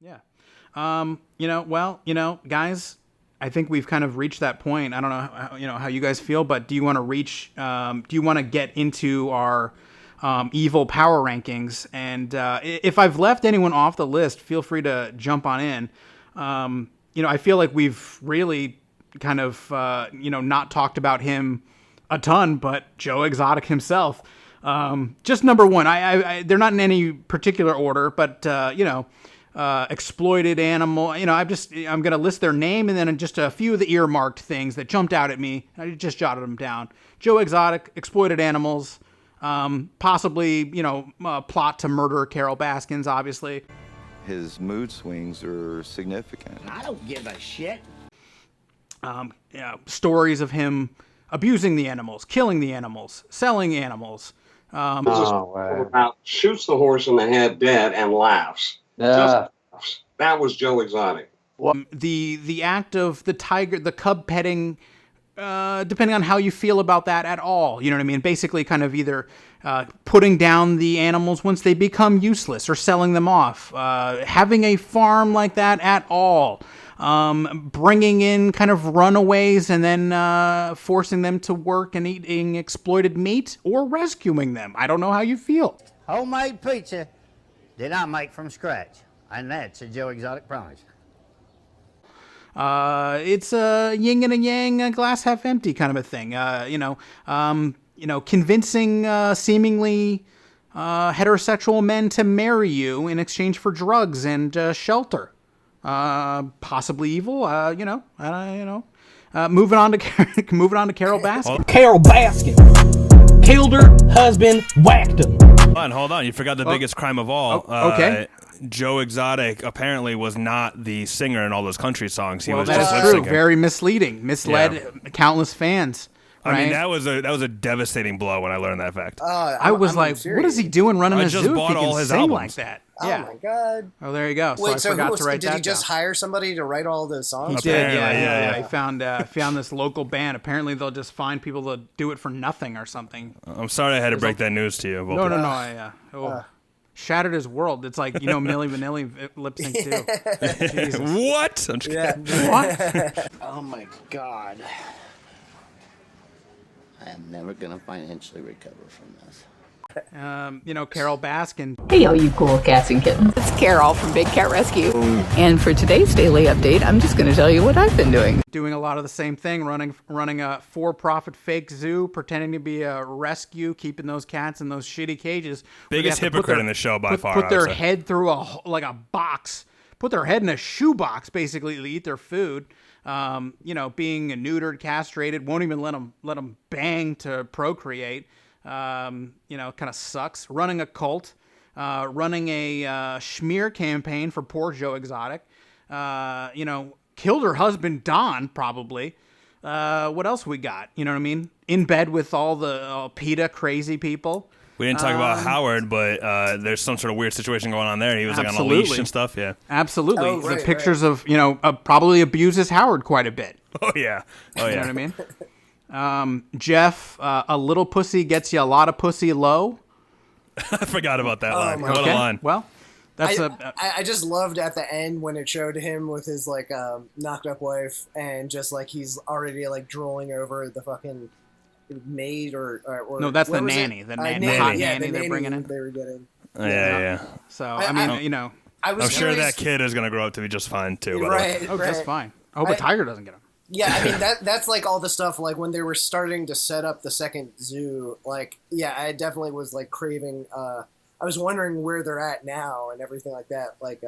Yeah. Guys, I think we've kind of reached that point. I don't know, how you guys feel, but do you want to do you want to get into our evil power rankings? And if I've left anyone off the list, feel free to jump on in. I feel like we've really kind of, not talked about him a ton, but Joe Exotic himself. Just number one. They're not in any particular order, but exploited animal. I'm gonna list their name and then just a few of the earmarked things that jumped out at me. I just jotted them down. Joe Exotic, exploited animals, possibly plot to murder Carole Baskins, obviously. His mood swings are significant. I don't give a shit. Stories of him abusing the animals, killing the animals, selling animals. About shoots the horse in the head dead and laughs. Just laughs. That was Joe Exotic. The act of the cub petting, depending on how you feel about that at all. You know what I mean? Basically kind of either putting down the animals once they become useless or selling them off. Having a farm like that at all. Bringing in kind of runaways and then forcing them to work and eating exploited meat or rescuing them. I don't know how you feel. Homemade pizza that I make from scratch. And that's a Joe Exotic promise. It's a yin and a yang, a glass half empty kind of a thing. Convincing seemingly heterosexual men to marry you in exchange for drugs and shelter. Possibly evil. Moving on to Carole Baskin. Carole Baskin killed her husband, whacked him. Hold on. You forgot the biggest crime of all. Okay. Joe Exotic apparently was not the singer in all those country songs. He was that just is lip true. syncing. Very misleading. Misled countless fans. Right? I mean, that was a devastating blow when I learned that fact. I was like, what is he doing running a just zoo if bought he all can his sing albums. like that? Yeah. Oh my god. Oh, there you go. Wait, so I forgot to write did that he just down. hire somebody to write all the He songs? did, Apparently, yeah. yeah. He found this local band. Apparently, they'll just find people to do it for nothing or something. I'm sorry I had to break that news to you. No. I shattered his world. It's like Milli Vanilli lip sync too. Jesus. What? I'm just kidding. What? Oh my god. I am never gonna financially recover from this. Carole Baskin. Hey, all you cool cats and kittens. It's Carole from Big Cat Rescue. And for today's daily update, I'm just going to tell you what I've been doing. Doing a lot of the same thing, running a for-profit fake zoo, pretending to be a rescue, keeping those cats in those shitty cages. Biggest hypocrite in the show by far. Put their I would say. head through a box. Put their head in a shoebox, basically, to eat their food. Being neutered, castrated, won't even let them bang to procreate. Kind of sucks. Running a cult, running a schmear campaign for poor Joe Exotic. Killed her husband Don, probably. What else we got? You know what I mean? In bed with all the PETA crazy people. We didn't talk about Howard, but there's some sort of weird situation going on there. He was like on a leash and stuff. Yeah. Absolutely. Oh, right, the pictures of probably abuses Howard quite a bit. Oh yeah. Oh yeah. You know what I mean? Jeff, a little pussy gets you a lot of pussy low. I forgot about that line. my What a line. Well, that's I just loved at the end when it showed him with his knocked up wife and just like he's already like drooling over the fucking maid or no, that's the what was nanny. it? The nanny, nanny. hot Yeah, nanny the they're nanny bringing in. they were getting. Yeah. So I mean, I was I'm sure curious- that kid is gonna grow up to be just fine too. By the way. Right, oh, right. just fine. I hope a tiger doesn't get him. Yeah, I mean that's like all the stuff like when they were starting to set up the second zoo. Like, yeah, I definitely was like craving. I was wondering where they're at now and everything like that. Like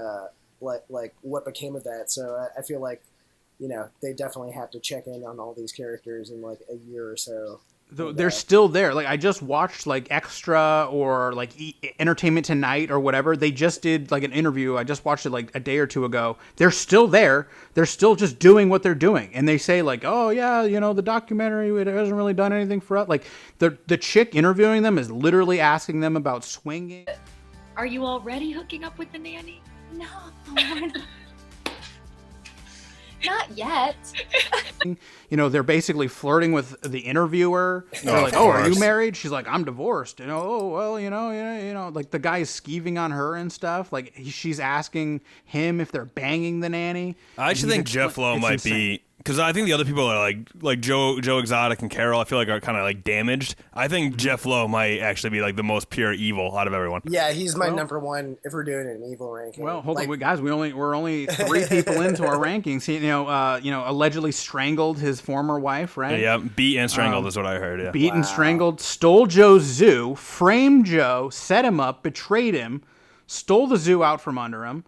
what became of that. So I feel like they definitely have to check in on all these characters in like a year or so. They're still there. Like I just watched like Extra or like Entertainment Tonight or whatever. They just did like an interview. I just watched it like a day or two ago. They're still there. They're still just doing what they're doing. And they say like, oh yeah, the documentary, it hasn't really done anything for us. Like the chick interviewing them is literally asking them about swinging. Are you already hooking up with the nanny? No. Not yet. You know, they're basically flirting with the interviewer. They're like, "Oh, are you married?" She's like, "I'm divorced." You know, "Oh, well, you know, like the guy is skeeving on her and stuff. Like she's asking him if they're banging the nanny. I actually think Jeff Lowe might be, because I think the other people are like Joe Exotic and Carole, I feel like are kind of like damaged. I think Jeff Lowe might actually be like the most pure evil out of everyone. Yeah, he's my number one if we're doing an evil ranking. Well, hold on, guys. We're only 3 people into our rankings. He, allegedly strangled his former wife, right? Yeah, beat and strangled is what I heard. Yeah, beat and strangled, stole Joe's zoo, framed Joe, set him up, betrayed him, stole the zoo out from under him.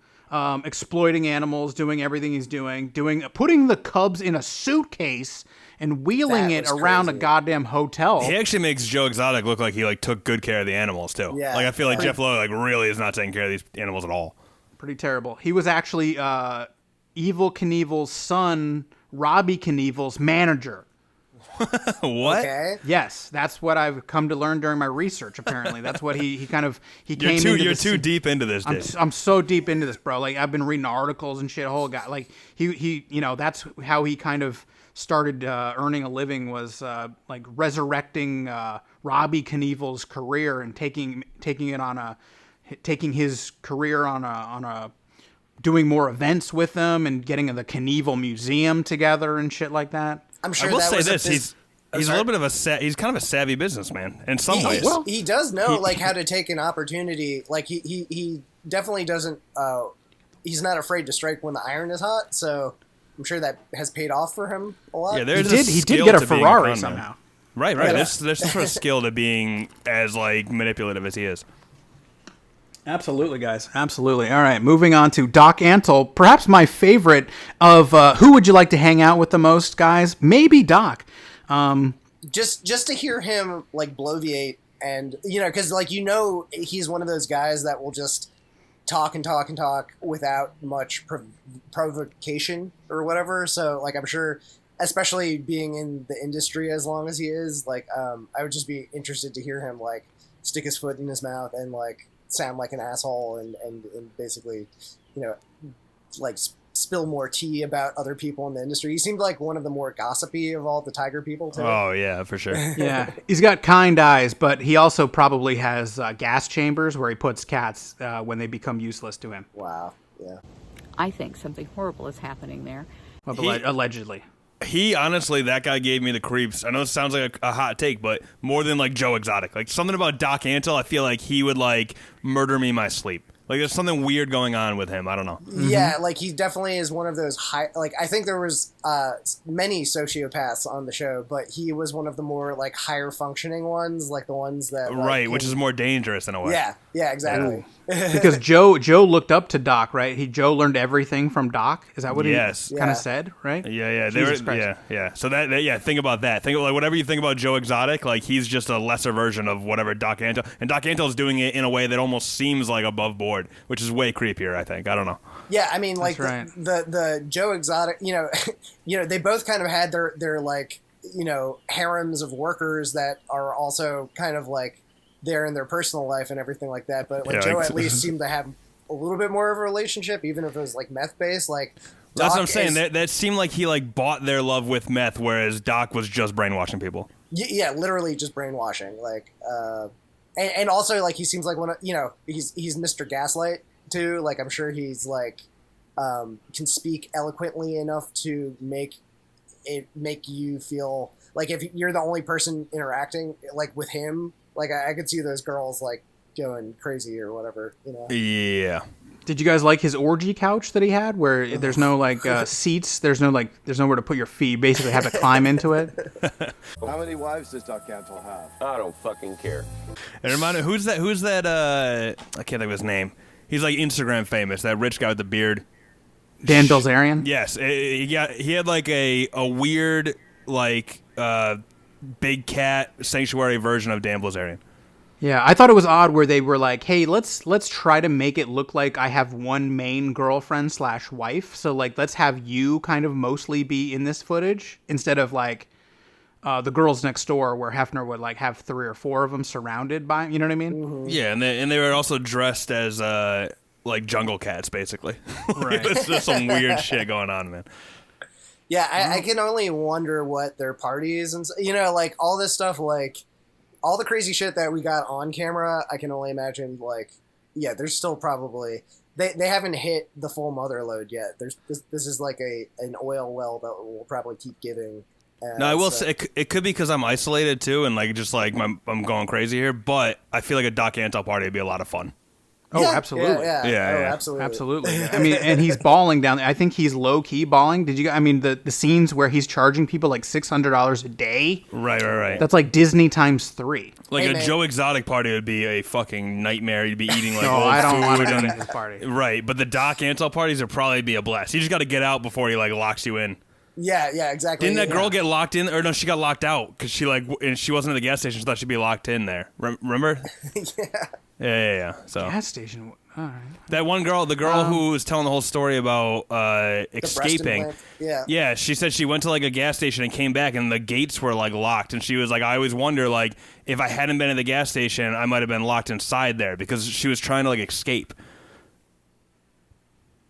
Exploiting animals, doing everything he's doing, putting the cubs in a suitcase and wheeling it around a goddamn hotel. He actually makes Joe Exotic look like he like took good care of the animals too. Yeah, like I feel like Jeff Lowe like really is not taking care of these animals at all. Pretty terrible. He was actually Evel Knievel's son, Robbie Knievel's manager. What? Okay. Yes, that's what I've come to learn during my research. Apparently, that's what he came into. You're too deep into this. I'm so deep into this, bro. Like I've been reading articles and shit. Whole guy, like he, that's how he kind of started earning a living, was like resurrecting Robbie Knievel's career and taking his career on a doing more events with them and getting the Knievel Museum together and shit like that. I'm sure I will that say was this: he's a little bit of he's kind of a savvy businessman in some ways. Well, he does know like how to take an opportunity. Like he definitely doesn't. He's not afraid to strike when the iron is hot. So I'm sure that has paid off for him a lot. Yeah, he did get a Ferrari somehow. Right. Yeah. There's some sort of skill to being as like manipulative as he is. Absolutely, guys. Absolutely. All right, moving on to Doc Antle, perhaps my favorite of who would you like to hang out with the most, guys? Maybe Doc. Just to hear him like bloviate, and because he's one of those guys that will just talk and talk and talk without much provocation or whatever. So like I'm sure, especially being in the industry as long as he is, like I would just be interested to hear him like stick his foot in his mouth and like sound like an asshole and basically, like spill more tea about other people in the industry. He seemed like one of the more gossipy of all the Tiger people too. Oh yeah, for sure. Yeah, he's got kind eyes, but he also probably has gas chambers where he puts cats when they become useless to him. Wow. Yeah. I think something horrible is happening there. Well, allegedly. He honestly, that guy gave me the creeps. I know it sounds like a hot take, but more than like Joe Exotic. Like something about Doc Antle, I feel like he would like murder me in my sleep. Like there's something weird going on with him. I don't know. Yeah, like he definitely is one of those high. Like I think there was many sociopaths on the show, but he was one of the more like higher functioning ones, like the ones that right, which is more dangerous in a way. Yeah, exactly. Because Joe looked up to Doc, right? Joe learned everything from Doc. Is that what he kind of said, right? Yeah. Yeah. So that think about that. Think about like whatever you think about Joe Exotic, like he's just a lesser version of whatever Doc Antle, and Doc Antle's doing it in a way that almost seems like above board, which is way creepier. I think. I don't know. Yeah, I mean, like right. the Joe Exotic, they both kind of had their like harems of workers that are also kind of like there in their personal life and everything like that. But like Joe at least seemed to have a little bit more of a relationship, even if it was like meth based. Like that's what I'm saying. That seemed like he like bought their love with meth, whereas Doc was just brainwashing people. Yeah, literally just brainwashing. Like, and also like he seems like he's Mr. Gaslight too. Like I'm sure he's like can speak eloquently enough to make you feel like if you're the only person interacting like with him. Like I could see those girls like going crazy or whatever, Yeah. Did you guys like his orgy couch that he had, where there's no like seats, there's nowhere to put your feet. You basically have to climb into it. How many wives does Doc Antle have? I don't fucking care. And remind me, who's that? I can't think of his name. He's like Instagram famous. That rich guy with the beard. Dan Bilzerian. Yes, he had like a weird like. Big cat sanctuary version of Dan Bilzerian. Yeah, I thought it was odd where they were like, "Hey, let's try to make it look like I have one main girlfriend / wife. So like, let's have you kind of mostly be in this footage instead of like the girls next door, where Hefner would like have 3 or 4 of them surrounded by him. You know what I mean? Mm-hmm. Yeah, and they were also dressed as like jungle cats, basically. Right. There's some weird shit going on, man. Yeah, I can only wonder what their parties and like all this stuff, like all the crazy shit that we got on camera. I can only imagine, like, yeah, there's still probably they haven't hit the full mother load yet. This is like an oil well that will probably keep giving. No, I will say it could be because I'm isolated too, and like just like I'm going crazy here. But I feel like a Doc Antle party would be a lot of fun. Oh, yeah, absolutely. Yeah. Absolutely. I mean, and he's balling down there. I think he's low key balling. I mean, the scenes where he's charging people like $600 a day. Right. That's like Disney times 3. Like a Joe Exotic party would be a fucking nightmare. You'd be eating like no, old I don't food want to and go to this party. Right, but the Doc Antle parties would probably be a blast. You just got to get out before he like locks you in. Yeah, exactly. Didn't that girl get locked in? Or no, she got locked out because she and she wasn't at the gas station. She thought she'd be locked in there. Remember? Yeah. So gas station. All right. That one girl, the girl who was telling the whole story about escaping. Yeah, she said she went to like a gas station and came back and the gates were like locked. And she was like, I always wonder, like, if I hadn't been at the gas station, I might have been locked inside there because she was trying to like escape.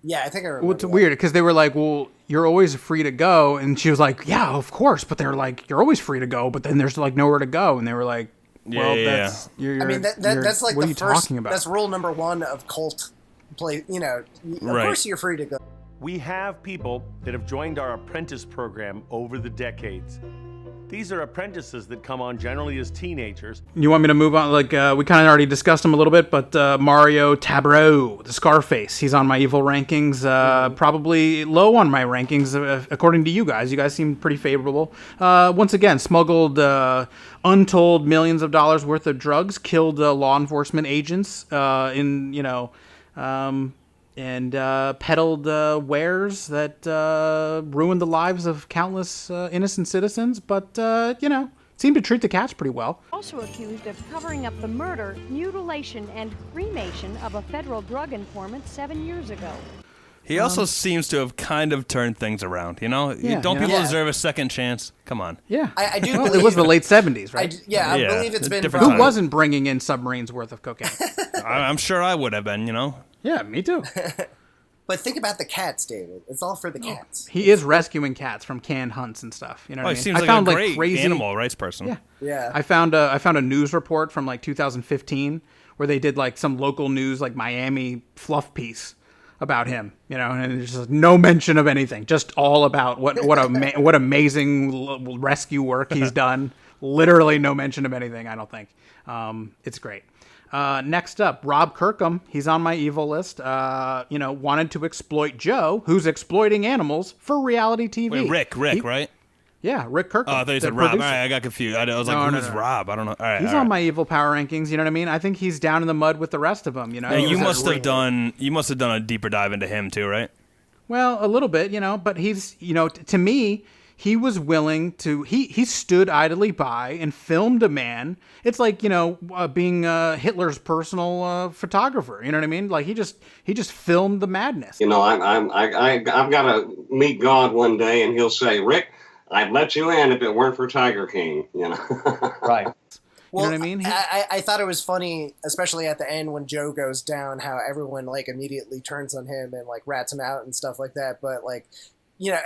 Yeah, I think I remember. Well, it's weird because they were like, well, you're always free to go. And she was like, yeah, of course. But they're like, you're always free to go. But then there's like nowhere to go. And they were like, well, that's, I mean, that's like what the are you first, talking about? That's rule number 1 of cult play. Of course you're free to go. We have people that have joined our apprentice program over the decades. These are apprentices that come on generally as teenagers. You want me to move on? Like, we kind of already discussed him a little bit, but Mario Tabro, the Scarface, he's on my evil rankings. Probably low on my rankings, according to you guys. You guys seem pretty favorable. Once again, smuggled untold millions of dollars worth of drugs, killed law enforcement agents and peddled wares that ruined the lives of countless innocent citizens, but, seemed to treat the cats pretty well. Also accused of covering up the murder, mutilation, and cremation of a federal drug informant 7 years ago. He also seems to have kind of turned things around, Don't people deserve a second chance? Come on. Yeah. I do well, believe... It was the late 70s, right? I believe it's been... Who wasn't bringing in submarines worth of cocaine? I'm sure I would have been, Yeah, me too. But think about the cats, David. It's all for the cats. He is rescuing cats from canned hunts and stuff. You know what I mean? He seems I like found, a great crazy animal rights person. Yeah. I found a news report from like 2015 where they did like some local news, like Miami fluff piece about him. And there's just no mention of anything, just all about what amazing rescue work he's done. Literally no mention of anything. I don't think. It's great. Next up, Rob Kirkham. He's on my evil list. Wanted to exploit Joe, who's exploiting animals for reality TV. Wait, Rick, right? Yeah, Rick Kirkham. Oh, I thought you said Rob. All right, I got confused. I was like, who's Rob? I don't know. All right, he's on my evil power rankings. You know what I mean? I think he's down in the mud with the rest of them. And you must have done a deeper dive into him too, right? Well, a little bit, but he's, to me, he was willing to, he stood idly by and filmed a man. It's like, being Hitler's personal photographer. You know what I mean? Like he just filmed the madness. I've got to meet God one day and he'll say, Rick, I'd let you in if it weren't for Tiger King, Right. Well, you know what I mean? I thought it was funny, especially at the end when Joe goes down, how everyone like immediately turns on him and like rats him out and stuff like that. But like,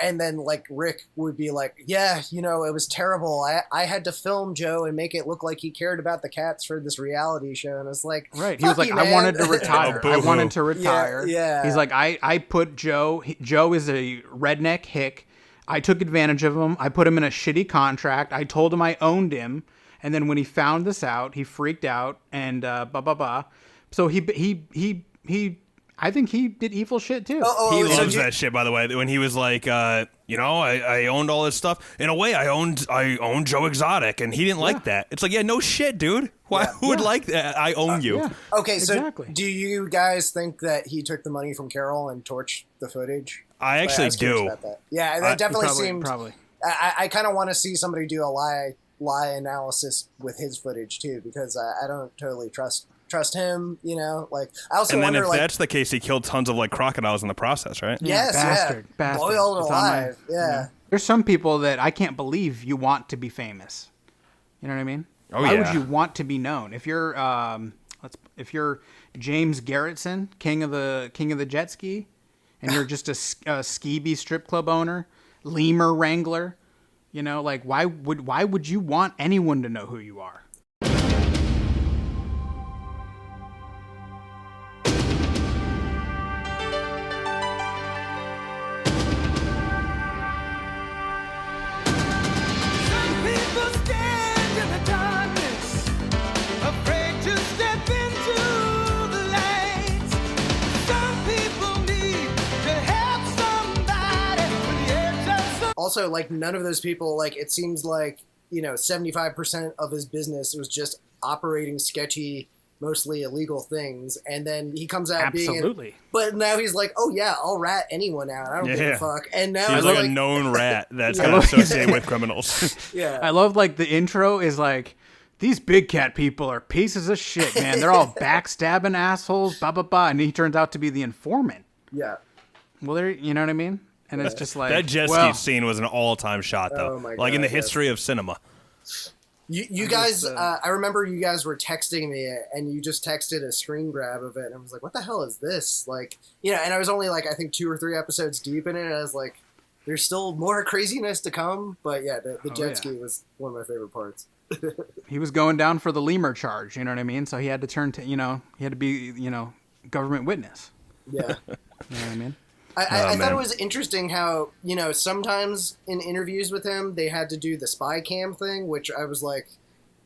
and then like Rick would be like, yeah, it was terrible. I had to film Joe and make it look like he cared about the cats for this reality show. And it's like, right. He was like, I wanted to retire. I wanted to retire. Yeah. He's like, I put Joe is a redneck hick. I took advantage of him. I put him in a shitty contract. I told him I owned him. And then when he found this out, he freaked out and So I think he did evil shit too. He loves that shit, by the way. When he was like, I owned all this stuff. In a way, I owned Joe Exotic, and he didn't like that. It's like, yeah, no shit, dude. Who would like that? I own you. Yeah. Okay, so exactly. Do you guys think that he took the money from Carole and torched the footage? I actually do. About that. Yeah, that definitely seemed. Probably. I kind of want to see somebody do a lie analysis with his footage too, because I don't totally trust him. Like I also and then wonder, if like, that's the case, he killed tons of like crocodiles in the process, right? Yes, bastard. boiled alive. Yeah. There's some people that I can't believe you want to be famous. You know what I mean? Why would you want to be known? If you're James Garretson, king of the jet ski, and you're just a skeevy strip club owner, lemur wrangler. You know, like why would you want anyone to know who you are? Also, like, none of those people, like, it seems like, 75% of his business was just operating sketchy, mostly illegal things, and then he comes out Absolutely. But now he's like, oh yeah, I'll rat anyone out. I don't give a fuck. And now he's like a known rat that's kind of associated with criminals. Yeah. I love, like, the intro is like, these big cat people are pieces of shit, man. They're all backstabbing assholes, blah, blah, blah. And he turns out to be the informant. Yeah. Well, there, you know what I mean? And it's just like... That jet ski scene was an all-time shot, though. Oh my God, like, in the history of cinema. You guys, I remember you guys were texting me, and you just texted a screen grab of it, and I was like, what the hell is this? Like, and I was only, like, I think 2 or 3 episodes deep in it, and I was like, there's still more craziness to come. But, yeah, the jet ski was one of my favorite parts. He was going down for the lemur charge, you know what I mean? So he had to turn to, he had to be, government witness. Yeah. You know what I mean? I thought it was interesting how, sometimes in interviews with him, they had to do the spy cam thing, which I was, like,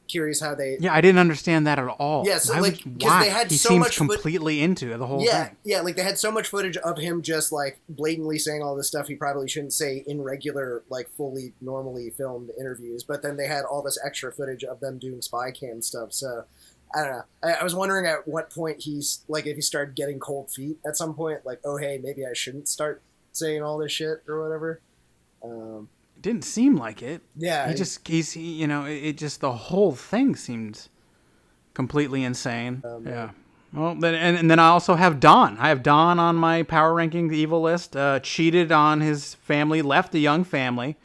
curious how they... Yeah, I didn't understand that at all. Yeah, so, why? they had he so seems much completely into the whole thing. Yeah, like, they had so much footage of him just, like, blatantly saying all this stuff he probably shouldn't say in regular, like, fully, normally filmed interviews, but then they had all this extra footage of them doing spy cam stuff, so... I don't know. I was wondering at what point he's, like, if he started getting cold feet at some point, like, oh, hey, maybe I shouldn't start saying all this shit or whatever. It didn't seem like it. Yeah. It just, the whole thing seemed completely insane. Yeah. Well, and then I also have Don. I have Don on my power ranking, the evil list. Cheated on his family, left a young family,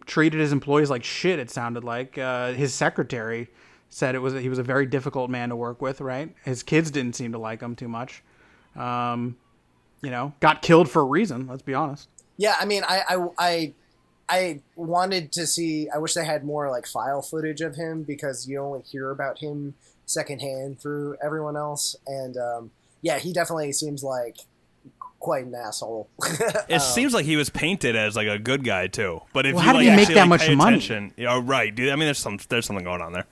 treated his employees like shit, it sounded like. His secretary said he was a very difficult man to work with, right? His kids didn't seem to like him too much. Got killed for a reason, let's be honest. Yeah, I mean, I wanted to see, I wish they had more, like, file footage of him, because you only hear about him secondhand through everyone else, and, he definitely seems like quite an asshole. It seems like he was painted as, like, a good guy, too. But if how did he make that much money? Yeah, right, dude. I mean, there's something going on there.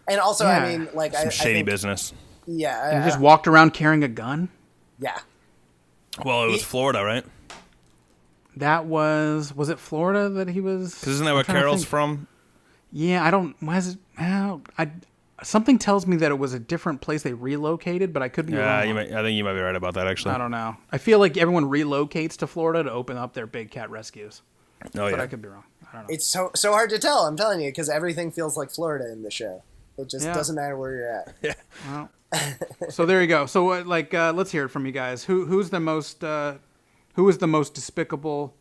And also, I mean, like... Some shady I think, business. Yeah. He just walked around carrying a gun? Yeah. Well, it was Florida, right? That was it Florida that he was... Because isn't that where Carole's from? Yeah, something tells me that it was a different place they relocated, but I could be wrong. I think you might be right about that, actually. I don't know. I feel like everyone relocates to Florida to open up their big cat rescues. Oh, yeah. But I could be wrong. I don't know. It's so hard to tell, I'm telling you, because everything feels like Florida in the show. It just doesn't matter where you're at. Yeah. Well, so there you go. So let's hear it from you guys. Who is the most despicable?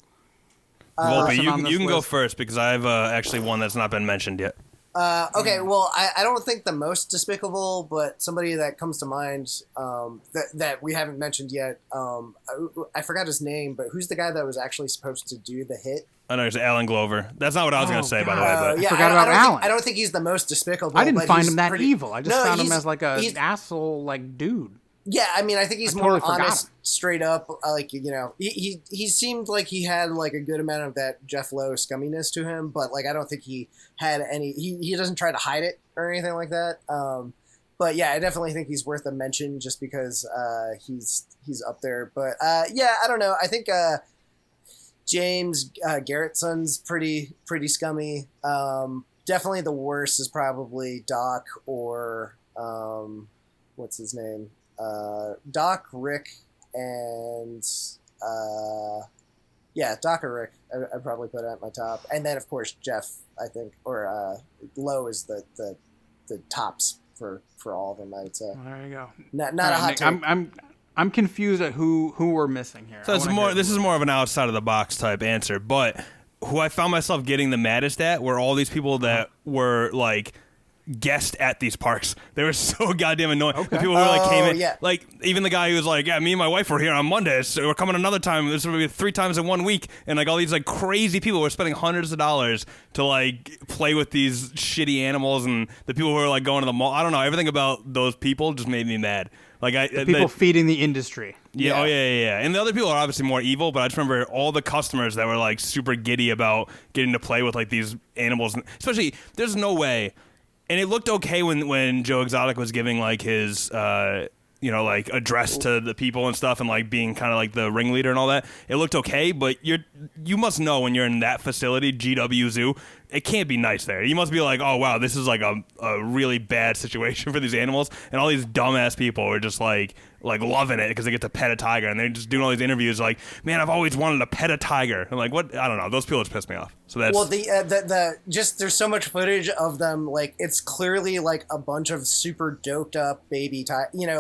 Volpe, you can go first, because I have actually one that's not been mentioned yet. Okay, well, I don't think the most despicable, but somebody that comes to mind that we haven't mentioned yet. I forgot his name, but who's the guy that was actually supposed to do the hit? I know, it's Alan Glover. That's not what I was going to say, by the way. But I forgot about Alan. I don't think he's the most despicable. I didn't find him that pretty, evil. I just found him as like an asshole, like, dude. Yeah, I mean, I think he's more honest, straight up. Like, he seemed like he had, like, a good amount of that Jeff Lowe scumminess to him, but, like, I don't think he had any. He doesn't try to hide it or anything like that. But yeah, I definitely think he's worth a mention just because he's up there. But yeah, I don't know. I think James Garrettson's pretty scummy. Definitely the worst is probably Doc or what's his name? Doc, Rick, and Doc or Rick. I'd probably put it at my top, and then of course Jeff. I think, or Lowe is the tops for all of them. I'd say. Well, there you go. Not a hot take. I'm confused at who we're missing here. So this is more of an outside of the box type answer, but who I found myself getting the maddest at were all these people that were like guest at these parks. They were so goddamn annoying. The people who like came in, like even the guy who was like, yeah, me and my wife were here on Monday, so we're coming another time. This will be 3 times in 1 week, and like all these like crazy people were spending hundreds of dollars to like play with these shitty animals, and the people who were like going to the mall. I don't know. Everything about those people just made me mad. Like people feeding the industry. Yeah, yeah. And the other people are obviously more evil, but I just remember all the customers that were like super giddy about getting to play with like these animals. Especially, there's no way. And it looked okay when Joe Exotic was giving like his like address to the people and stuff, and like being kind of like the ringleader and all that. It looked okay, but you must know when you're in that facility, GW Zoo, it can't be nice there. You must be like, oh wow, this is like a really bad situation for these animals, and all these dumbass people are just like loving it because they get to pet a tiger, and they're just doing all these interviews like, man, I've always wanted to pet a tiger. I'm like, what? I don't know. Those people just piss me off. So that's the just there's so much footage of them, like it's clearly like a bunch of super doped up baby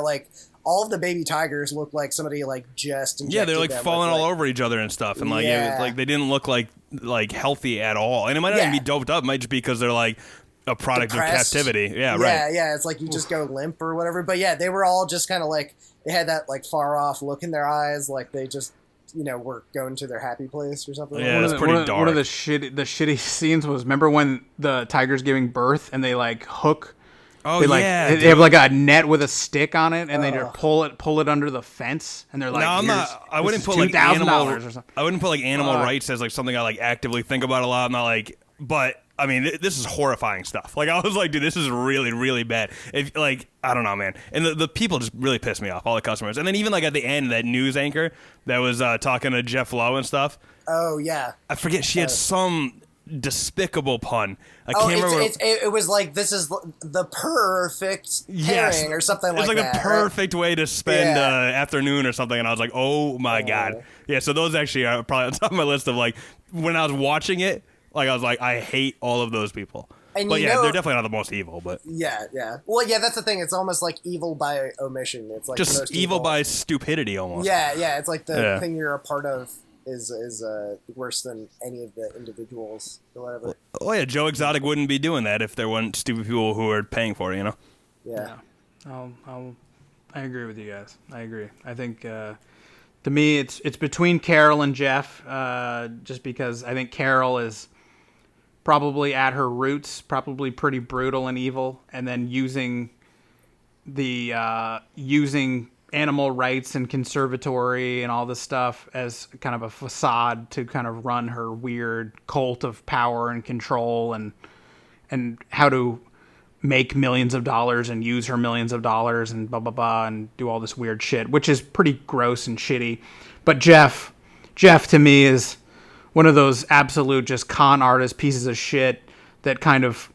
like all of the baby tigers look like somebody like just injected they're like them falling with, all over each other and stuff, and like they didn't look like healthy at all, and it might not even be doped up. It might just be because they're like a product depressed. Of captivity. Right. It's like you just go limp or whatever. But yeah, they were all just kind of like they had that like far off look in their eyes, like they just were going to their happy place or something. Yeah, it's pretty dark. One of the shitty scenes was, remember when the tiger's giving birth and they like hook. Oh, they have like a net with a stick on it, and they just pull it under the fence, and they're like, "No, I wouldn't put like animal or something. I wouldn't put like animal rights as like something I like actively think about a lot. I'm not like, but I mean, this is horrifying stuff. Like I was like, dude, this is really, really bad. If like, I don't know, man. And the people just really pissed me off, all the customers. And then even like at the end, that news anchor that was talking to Jeff Lowe and stuff. Oh yeah, I forget. She had some despicable pun. I can't remember. It was like, this is the perfect pairing or something like that. It's like the perfect way to spend afternoon or something, and I was like, oh my god. Yeah, so those actually are probably on top of my list of like, when I was watching it, like I was like, I hate all of those people. And but they're definitely not the most evil, but yeah. Well, yeah, that's the thing. It's almost like evil by omission. It's like just most evil by stupidity almost. Yeah, it's like the thing you're a part of is worse than any of the individuals or whatever. Oh yeah, Joe Exotic wouldn't be doing that if there weren't stupid people who are paying for it, Yeah. I agree with you guys. I agree. I think to me it's between Carole and Jeff, just because I think Carole is probably at her roots probably pretty brutal and evil, and then using animal rights and conservatory and all this stuff as kind of a facade to kind of run her weird cult of power and control and how to make millions of dollars and use her millions of dollars and blah blah blah and do all this weird shit, which is pretty gross and shitty. But Jeff to me is one of those absolute just con artist pieces of shit that kind of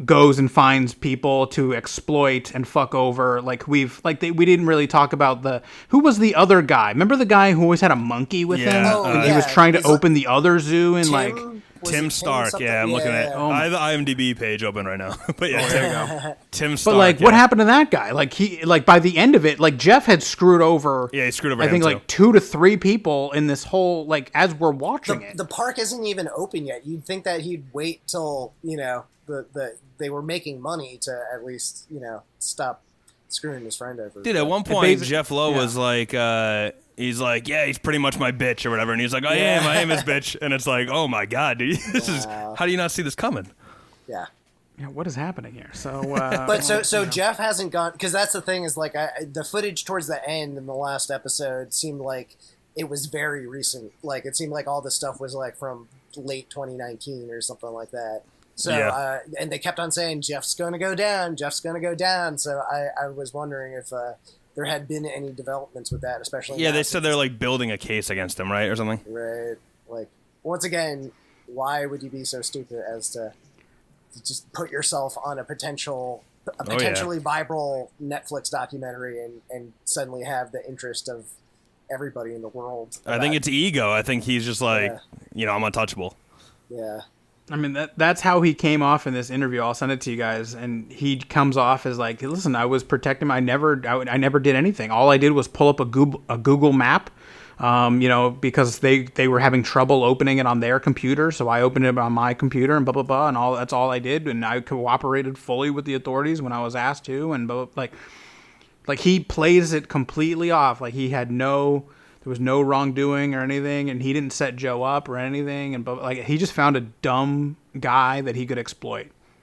goes and finds people to exploit and fuck over. Like we didn't really talk about who was the other guy. Remember the guy who always had a monkey with him? He was trying to open the other zoo and Tim Stark. I'm looking at. I have the IMDb page open right now. But yeah, there you go. Tim Stark. But like, what happened to that guy? Like by the end of it, like Jeff had screwed over. Yeah, he screwed over. I think like 2 to 3 people in this whole like as we're watching it. The park isn't even open yet. You'd think that he'd wait till they were making money to at least stop screwing his friend over. Dude, at one point Jeff Lowe was like. He's like, yeah, he's pretty much my bitch or whatever. And he's like, I am his bitch. And it's like, oh my God, dude. How do you not see this coming? Yeah. Yeah, what is happening here? So, but so Jeff hasn't gone, because that's the thing is like the footage towards the end in the last episode seemed like it was very recent. Like it seemed like all this stuff was like from late 2019 or something like that. So, and they kept on saying, Jeff's going to go down. So I was wondering if there had been any developments with that, especially. Yeah, they said they're like building a case against him, right, or something. Right. Like, once again, why would you be so stupid as to just put yourself on a potentially viral Netflix documentary and suddenly have the interest of everybody in the world? I think it's ego. I think he's just like, I'm untouchable. Yeah. I mean, that's how he came off in this interview. I'll send it to you guys. And he comes off as like, listen, I was protecting him. I never did anything. All I did was pull up a Google map because they were having trouble opening it on their computer, so I opened it on my computer and blah blah blah, and that's all I did, and I cooperated fully with the authorities when I was asked to, and like he plays it completely off, like there was no wrongdoing or anything, and he didn't set Joe up or anything, but like he just found a dumb guy that he could exploit.